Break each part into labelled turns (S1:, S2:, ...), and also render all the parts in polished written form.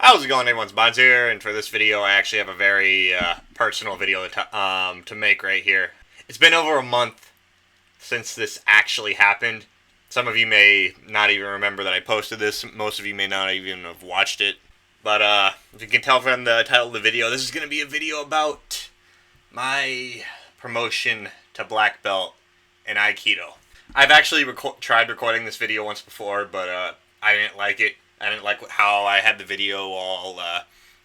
S1: How's it going, everyone's Bonds here, and for this video I actually have a very personal video to make right here. It's been over a month since this actually happened. Some of you may not even remember that I posted this, most of you may not even have watched it. But if you can tell from the title of the video, this is going to be a video about my promotion to black belt in Aikido. I've actually tried recording this video once before, but I didn't like it. I didn't like how I had the video all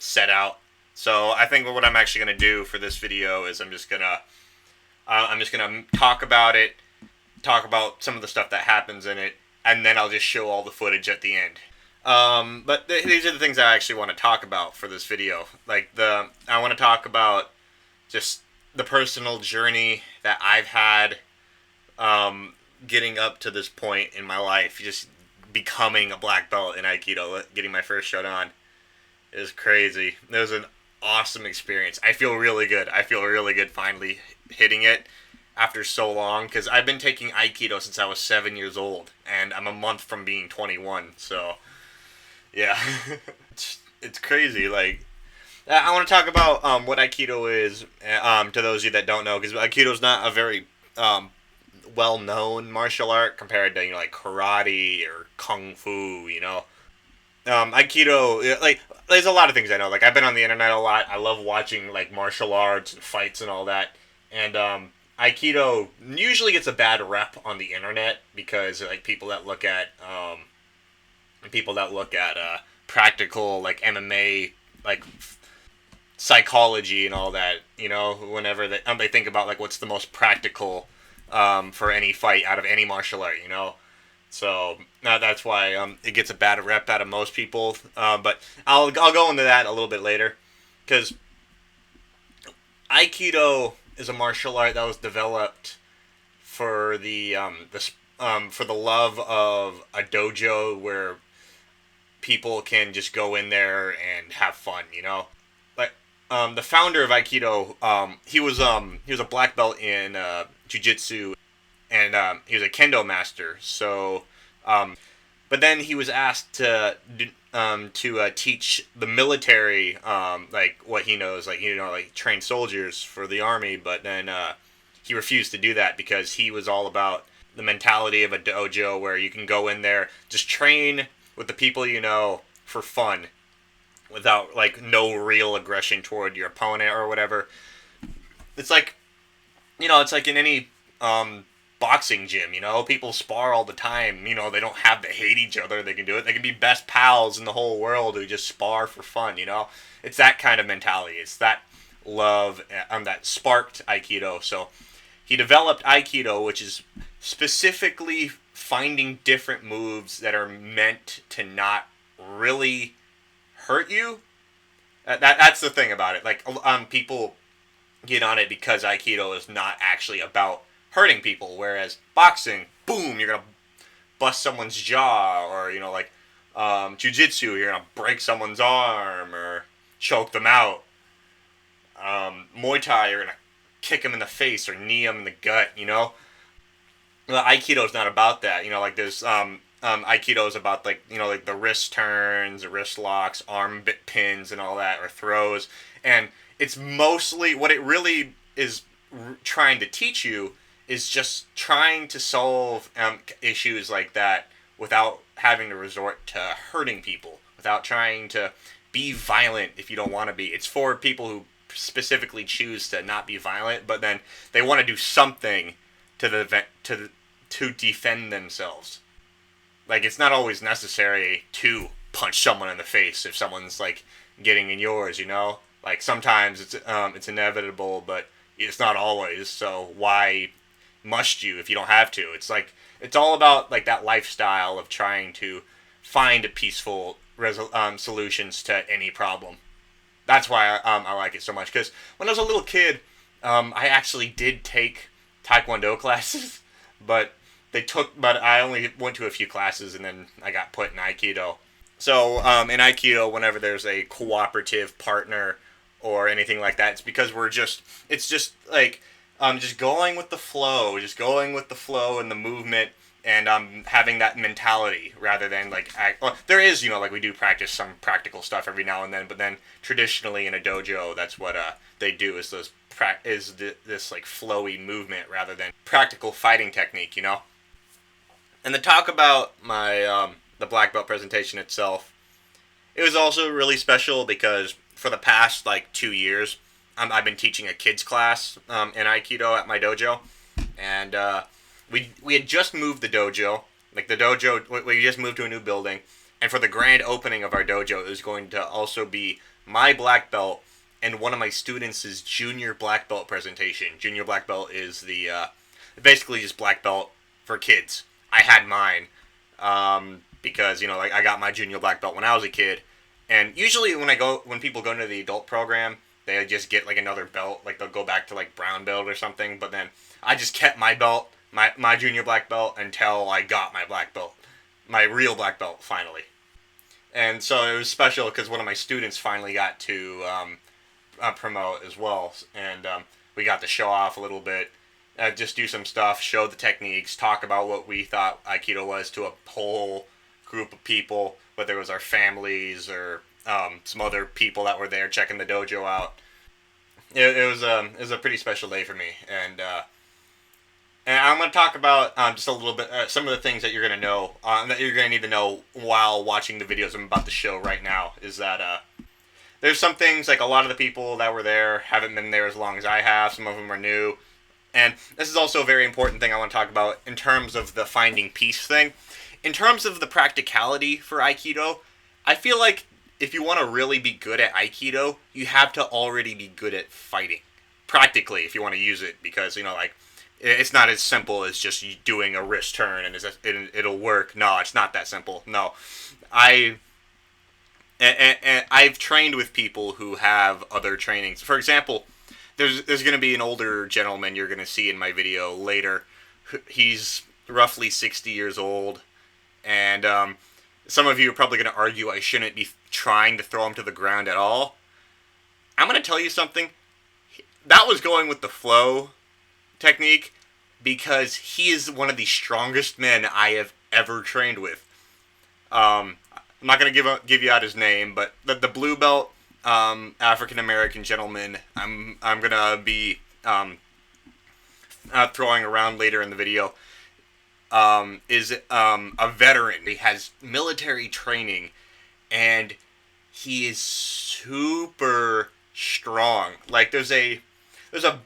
S1: set out. So I think what I'm actually going to do for this video is I'm just gonna talk about it, talk about some of the stuff that happens in it, and then I'll just show all the footage at the end. But these are the things I actually want to talk about for this video. I want to talk about just the personal journey that I've had getting up to this point in my life, just becoming a black belt in Aikido, getting my first Shodan. It was crazy. It was an awesome experience. I feel really good. I feel really good finally hitting it after so long, because I've been taking Aikido since I was 7 years old, and I'm a month from being 21, so yeah. it's crazy. Like, I want to talk about what Aikido is to those of you that don't know, because Aikido is not a very well-known martial art compared to, like karate or kung fu, Aikido, like, there's a lot of things I know. Like, I've been on the internet a lot. I love watching, like, martial arts and fights and all that. And Aikido usually gets a bad rep on the internet because, like, people that look at practical, like, MMA, like, psychology and all that, whenever they think about, like, what's the most practical for any fight out of any martial art, So that's why it gets a bad rep out of most people. But I'll go into that a little bit later, because Aikido is a martial art that was developed for the love of a dojo where people can just go in there and have fun, Like, the founder of Aikido, he was a black belt in jiu-jitsu, and he was a kendo master. So, but then he was asked to teach the military, like, what he knows, like, like, train soldiers for the army. But then he refused to do that because he was all about the mentality of a dojo where you can go in there, just train with the people for fun, without, like, no real aggression toward your opponent or whatever. It's like, it's like in any boxing gym, people spar all the time, they don't have to hate each other, they can do it, they can be best pals in the whole world who just spar for fun, it's that kind of mentality, it's that love that sparked Aikido. So he developed Aikido, which is specifically finding different moves that are meant to not really hurt you. That's the thing about it. Like, people get on it because Aikido is not actually about hurting people, whereas boxing, boom, you're gonna bust someone's jaw, or jiu-jitsu, you're gonna break someone's arm or choke them out. Muay Thai, you're gonna kick them in the face or knee them in the gut. Aikido is not about that. Like, there's Aikido is about, like, like the wrist turns, the wrist locks, arm bit pins, and all that, or throws. And it's mostly, what it really is trying to teach you is just trying to solve issues like that without having to resort to hurting people, without trying to be violent if you don't want to be. It's for people who specifically choose to not be violent, but then they want to do something to defend themselves. Like, it's not always necessary to punch someone in the face if someone's, like, getting in yours, Like, sometimes it's inevitable, but it's not always. So why must you if you don't have to? It's like, it's all about, like, that lifestyle of trying to find peaceful solutions to any problem. That's why I like it so much. Because when I was a little kid, I actually did take Taekwondo classes, but I only went to a few classes, and then I got put in Aikido. So in Aikido, whenever there's a cooperative partner or anything like that, it's because it's just like, just going with the flow, just going with the flow and the movement, and having that mentality rather than like well, there is, like we do practice some practical stuff every now and then, but then traditionally in a dojo, that's what they do is this like flowy movement rather than practical fighting technique. And to talk about my the black belt presentation itself, it was also really special because for the past like 2 years, I've been teaching a kids class in Aikido at my dojo, and we had just moved the dojo. Like the dojo, we just moved to a new building, and for the grand opening of our dojo, it was going to also be my black belt and one of my students' junior black belt presentation. Junior black belt is the basically just black belt for kids. I had mine because like I got my junior black belt when I was a kid, and usually when people go into the adult program, they just get like another belt, like they'll go back to like brown belt or something. But then I just kept my belt, my junior black belt until I got my black belt, my real black belt finally. And so it was special because one of my students finally got to promote as well, and we got to show off a little bit, just do some stuff, show the techniques, talk about what we thought Aikido was to a whole group of people, whether it was our families or some other people that were there checking the dojo out. It was a pretty special day for me, and I'm going to talk about just a little bit some of the things that you're going to know that you're going to need to know while watching the videos I'm about to show right now. Is that there's some things like a lot of the people that were there haven't been there as long as I have. Some of them are new. And this is also a very important thing I want to talk about in terms of the finding peace thing. In terms of the practicality for Aikido, I feel like if you want to really be good at Aikido, you have to already be good at fighting. Practically, if you want to use it, because, like, it's not as simple as just doing a wrist turn and it'll work. No, it's not that simple. No. I've trained with people who have other trainings. For example, there's going to be an older gentleman you're going to see in my video later. He's roughly 60 years old, and some of you are probably going to argue I shouldn't be trying to throw him to the ground at all. I'm going to tell you something. That was going with the flow technique because he is one of the strongest men I have ever trained with. I'm not going to give you out his name, but the blue belt African American gentleman I'm going to be throwing around later in the video is a veteran. He has military training, and he is super strong. Like there's a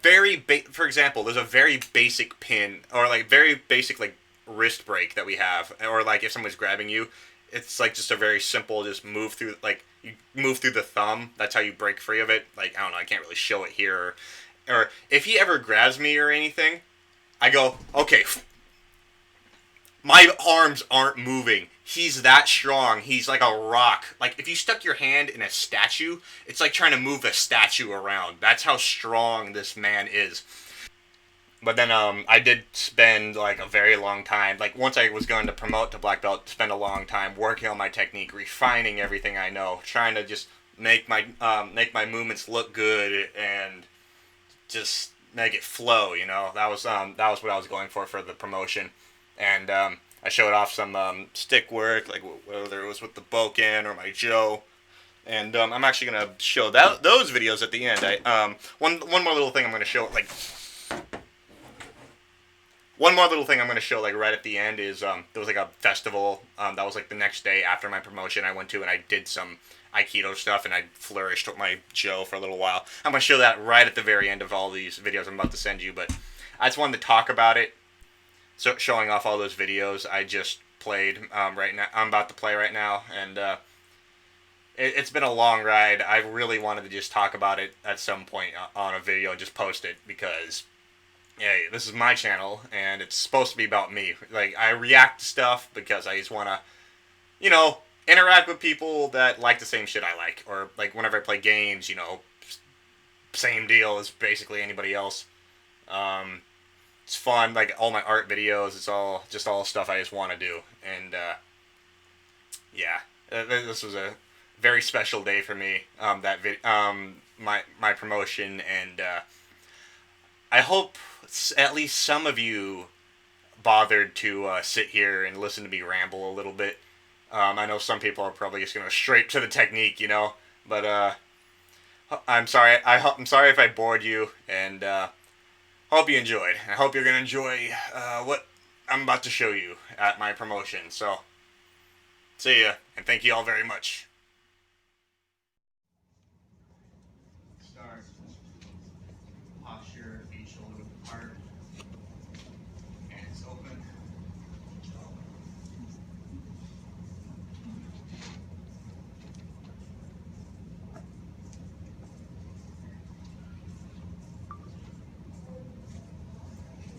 S1: very for example, there's a very basic pin or like very basic like wrist break that we have, or like if someone's grabbing you, it's like just a very simple just move through, like you move through the thumb. That's how you break free of it. Like I don't know, I can't really show it here. Or if he ever grabs me or anything, I go, okay, my arms aren't moving. He's that strong. He's like a rock. Like if you stuck your hand in a statue, it's like trying to move a statue around. That's how strong this man is. But then I did spend like a very long time, like once I was going to promote to black belt, spend a long time working on my technique, refining everything I know, trying to just make my movements look good and just make it flow. That was what I was going for the promotion, and I showed off some stick work, like whether it was with the Boken or my Joe. And I'm actually gonna show those videos at the end. One more little thing I'm gonna show, like one more little thing I'm gonna show, like right at the end is there was like a festival that was like the next day after my promotion I went to, and I did some Aikido stuff, and I flourished with my Joe for a little while. I'm gonna show that right at the very end of all these videos I'm about to send you, but I just wanted to talk about it. So showing off all those videos I just played right now. I'm about to play right now, and it's been a long ride. I really wanted to just talk about it at some point on a video and just post it because, hey, this is my channel and it's supposed to be about me. Like I react to stuff because I just want to, interact with people that like the same shit I like, or like whenever I play games, same deal as basically anybody else. It's fun, like all my art videos. It's all stuff I just want to do, and yeah, this was a very special day for me. My promotion, and I hope at least some of you bothered to sit here and listen to me ramble a little bit. I know some people are probably just gonna straight to the technique, but I'm sorry. I'm sorry if I bored you, and hope you enjoyed. I hope you're gonna enjoy what I'm about to show you at my promotion. So, see ya, and thank you all very much. Start posture, feet shoulder apart, hands open.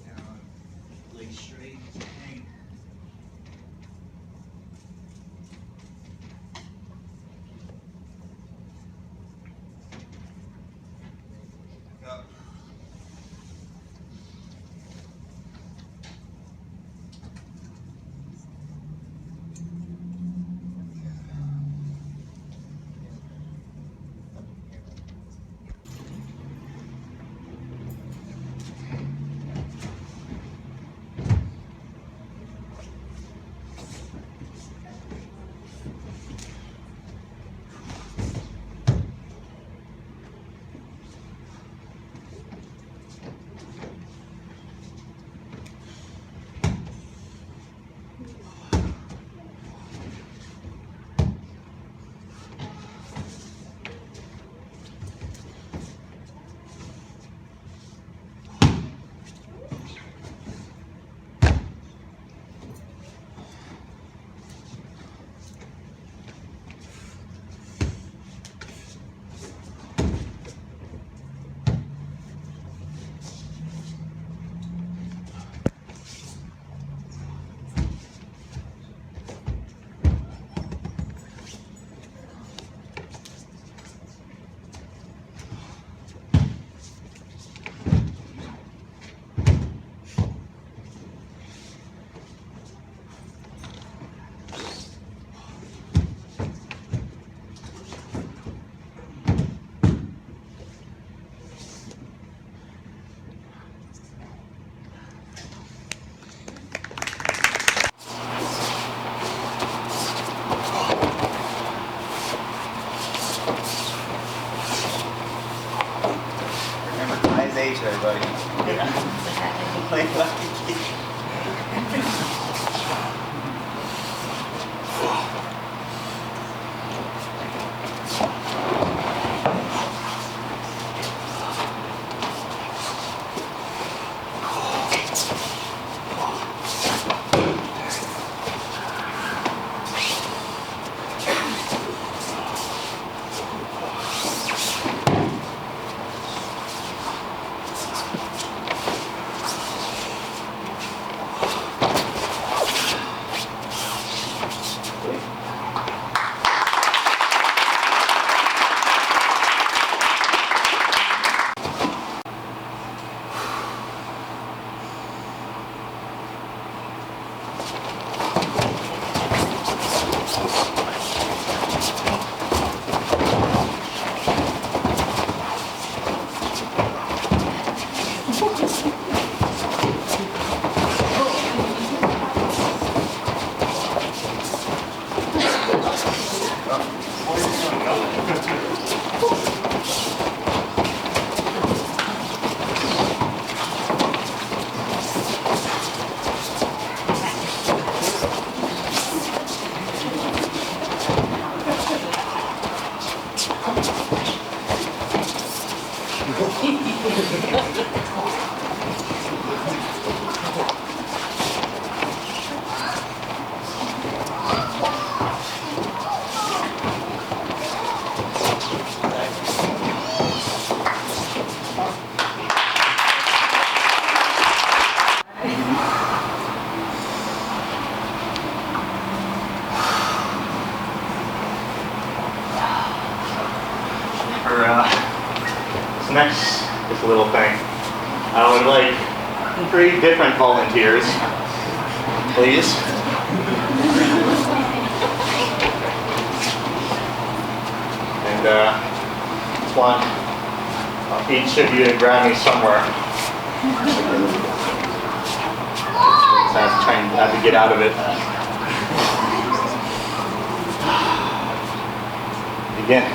S1: Down, legs straight, hang. Up.
S2: Remember Ty's age, everybody. Play lucky.
S1: This next just a little thing. I would like 3 different volunteers, please. And just want each of you to grab me somewhere. So I have to try and not to get out of it. Again.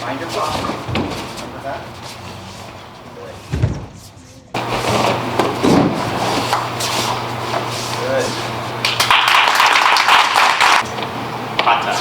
S2: Mind your posture. Remember that? Good.
S1: Hata.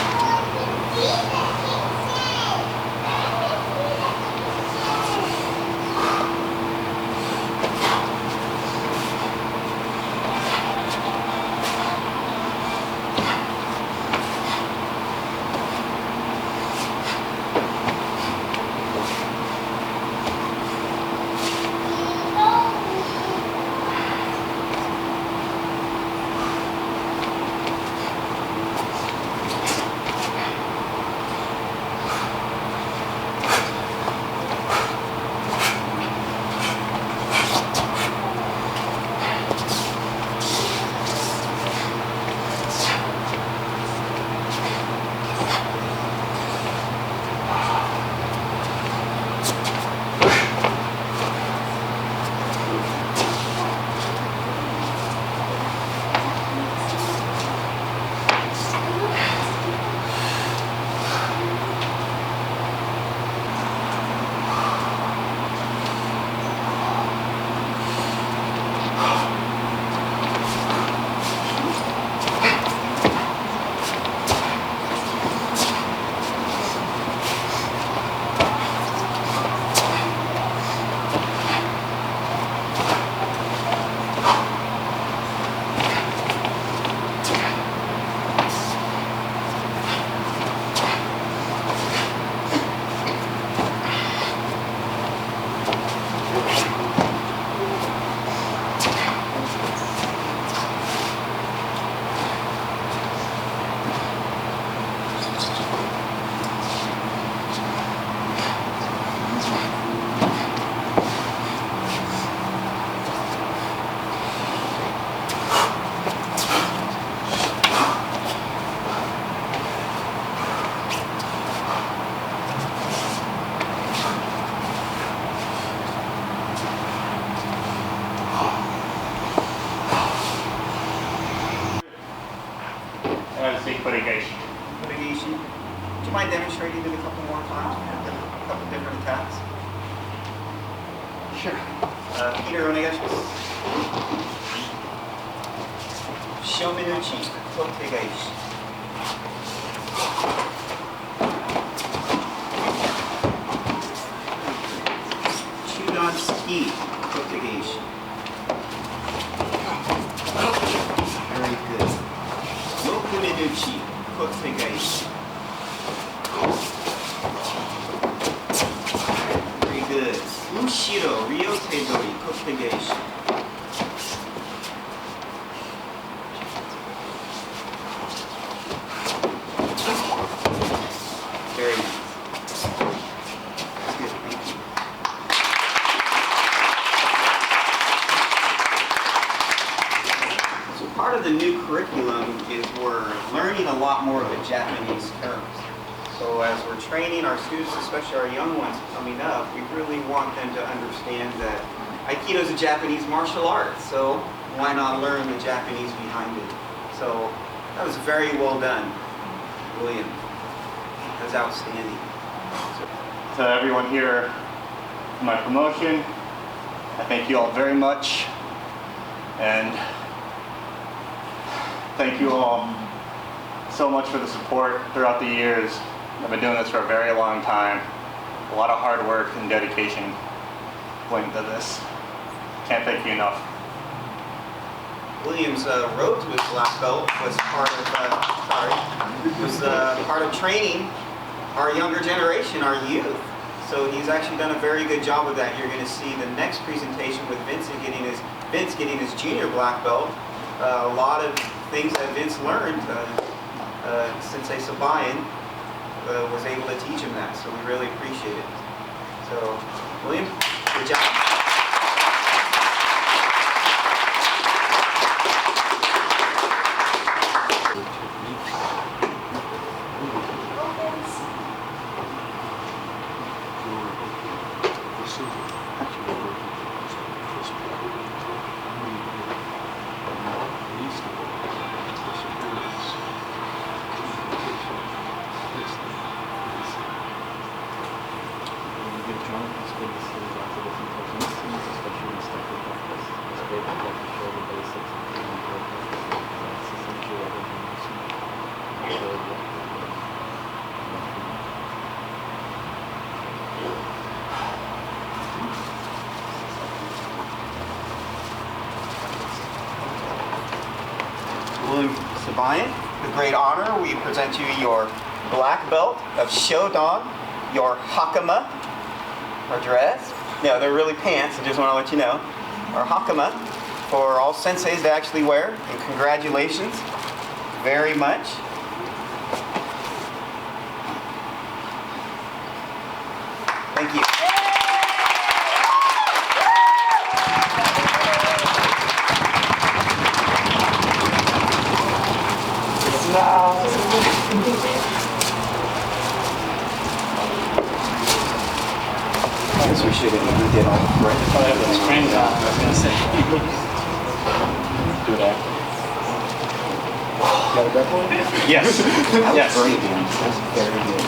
S1: Litigation.
S2: Litigation. Would you mind demonstrating it a couple more times? A couple different attacks.
S1: Sure.
S2: Peter, onegaishimasu. Shomenuchi, kotegaishi. Chudan ski, kotegaishi. Very good. Rokumenuchi, kotegaishi. Very good. Ushiro, ryote dori, kotegaishi. Very nice. That's good, thank you. So part of the new curriculum is we're learning a lot more of the Japanese terms. So as we're training our students, especially our young ones coming up, we really want them to understand that Aikido is a Japanese martial art, so why not learn the Japanese behind it? So that was very well done, William. That was outstanding.
S1: To everyone here for my promotion, I thank you all very much, and thank you all so much for the support throughout the years. I've been doing this for a very long time. A lot of hard work and dedication went into this. Can't thank you enough.
S2: William's road to his black belt was part of part of training our younger generation, our youth. So he's actually done a very good job of that. You're going to see the next presentation with Vince getting his junior black belt. A lot of things that Vince learned, Sensei Sabayan was able to teach him that. So we really appreciate it. So, William, good job. William Sabayan, with great honor, we present you your black belt of Shodan, your hakama, or dress. No, they're really pants, I just want to let you know. Or hakama, for all senseis to actually wear, and congratulations very much. Thank you. I guess we should have we did all the correct.
S3: Oh, yeah, that's crazy. I was going to say. Do it after.
S2: Got a breath one?
S3: Yes. Yes.
S2: Very good. That's very good.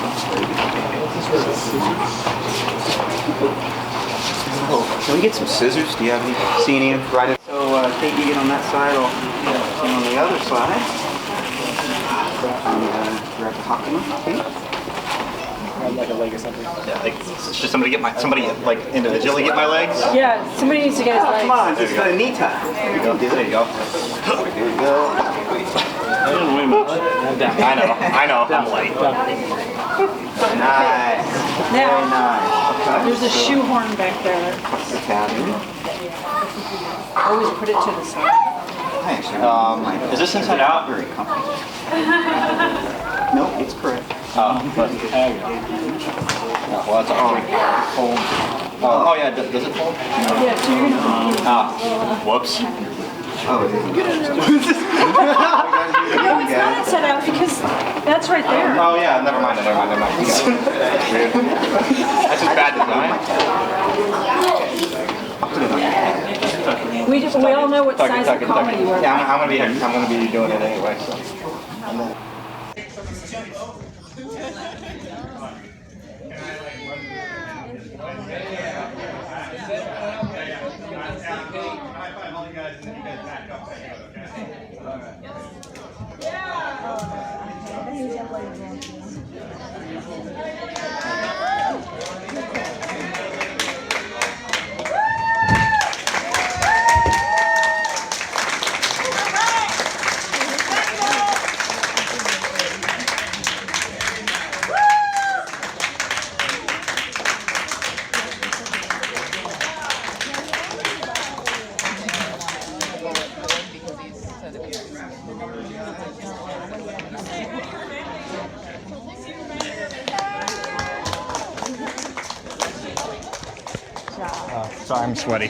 S2: Oh, can we get some scissors? Do you have any? See any of right? So Kate, you get on that side. I'll get on the other side. Grab the hakama. Okay.
S3: Grab like a leg or something. Yeah, like should somebody like individually get my legs?
S4: Yeah, somebody needs to get his legs.
S2: Come on, just a knee tie.
S3: There you go. There you go.
S2: There you go.
S3: I didn't weigh much. I know. I'm light.
S2: Nice. Very nice. Okay.
S4: There's a shoehorn back there.
S2: The cabin.
S4: Always put it to the side.
S3: Is this inside out?
S2: Very comfortable. Nope, it's correct.
S3: But well, that's all. Oh yeah, does it fold?
S4: Yeah, so you're gonna.
S3: Whoops.
S2: Oh,
S4: No, it's not inside out because that's right there.
S3: Oh yeah, never mind. That's just bad design.
S4: We all know what size of collar you wear.
S3: Yeah, I'm gonna be doing it anyway. So. Sorry, I'm sweaty.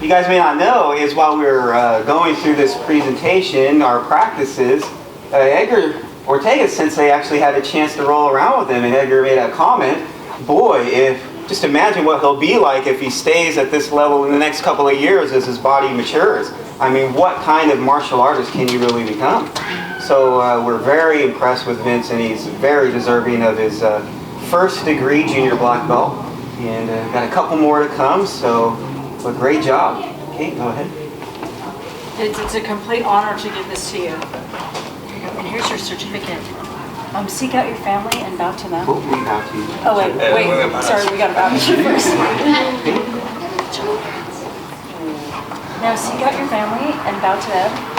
S2: you guys may not know is while we were going through this presentation, our practices, Edgar Ortega Sensei actually had a chance to roll around with him, and Edgar made a comment, boy, just imagine what he'll be like if he stays at this level in the next couple of years as his body matures. I mean, what kind of martial artist can you really become? So we're very impressed with Vince, and he's very deserving of his first degree junior black belt. And got a couple more to come, so a great job. Okay, go ahead.
S4: It's a complete honor to give this to you. And here's your certificate. Seek out your family and bow to them.
S2: Oh, we bow to you.
S4: Oh, wait. Sorry, we got to bow to you first. Now seek out your family and bow to them.